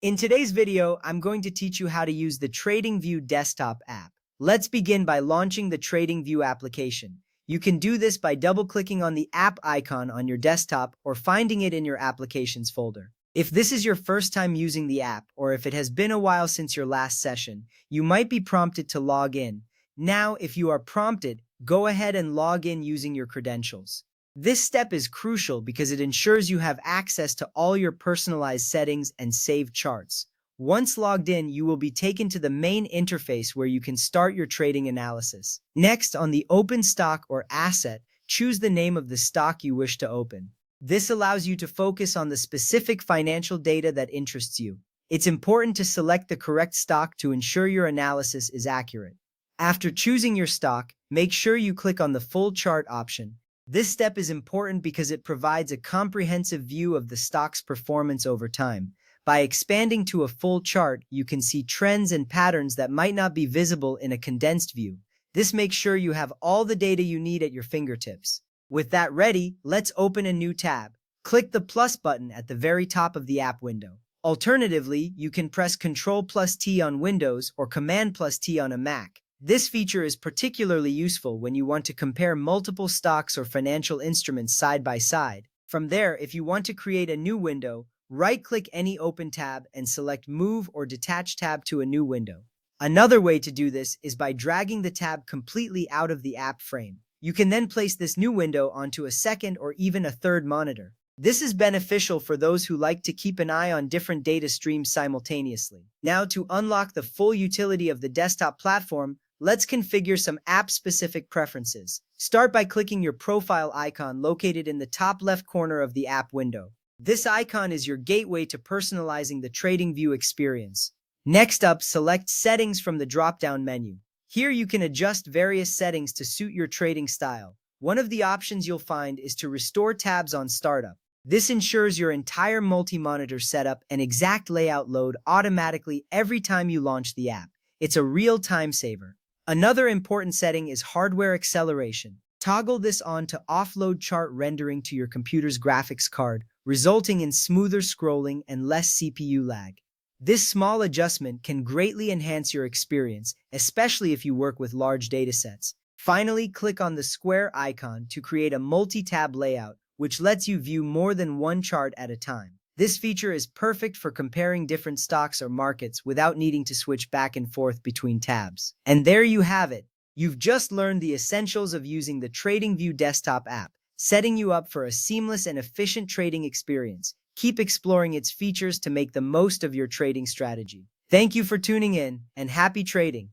In today's video, I'm going to teach you how to use the TradingView Desktop App. Let's begin by launching the TradingView application. You can do this by double-clicking on the app icon on your desktop or finding it in your Applications folder. If this is your first time using the app, or if it has been a while since your last session, you might be prompted to log in. Now, if you are prompted, go ahead and log in using your credentials. This step is crucial because it ensures you have access to all your personalized settings and saved charts. Once logged in, you will be taken to the main interface where you can start your trading analysis. Next, on the Open Stock or Asset, choose the name of the stock you wish to open. This allows you to focus on the specific financial data that interests you. It's important to select the correct stock to ensure your analysis is accurate. After choosing your stock, make sure you click on the Full Chart option. This step is important because it provides a comprehensive view of the stock's performance over time. By expanding to a full chart, you can see trends and patterns that might not be visible in a condensed view. This makes sure you have all the data you need at your fingertips. With that ready, let's open a new tab. Click the plus button at the very top of the app window. Alternatively, you can press Ctrl+T on Windows or Command+T on a Mac. This feature is particularly useful when you want to compare multiple stocks or financial instruments side by side. From there, if you want to create a new window, right-click any open tab and select Move or Detach tab to a new window. Another way to do this is by dragging the tab completely out of the app frame. You can then place this new window onto a second or even a third monitor. This is beneficial for those who like to keep an eye on different data streams simultaneously. Now, to unlock the full utility of the desktop platform, let's configure some app-specific preferences. Start by clicking your profile icon located in the top left corner of the app window. This icon is your gateway to personalizing the TradingView experience. Next up, select Settings from the drop-down menu. Here you can adjust various settings to suit your trading style. One of the options you'll find is to restore tabs on startup. This ensures your entire multi-monitor setup and exact layout load automatically every time you launch the app. It's a real time saver. Another important setting is hardware acceleration. Toggle this on to offload chart rendering to your computer's graphics card, resulting in smoother scrolling and less CPU lag. This small adjustment can greatly enhance your experience, especially if you work with large datasets. Finally, click on the square icon to create a multi-tab layout, which lets you view more than one chart at a time. This feature is perfect for comparing different stocks or markets without needing to switch back and forth between tabs. And there you have it. You've just learned the essentials of using the TradingView Desktop app, setting you up for a seamless and efficient trading experience. Keep exploring its features to make the most of your trading strategy. Thank you for tuning in, and happy trading!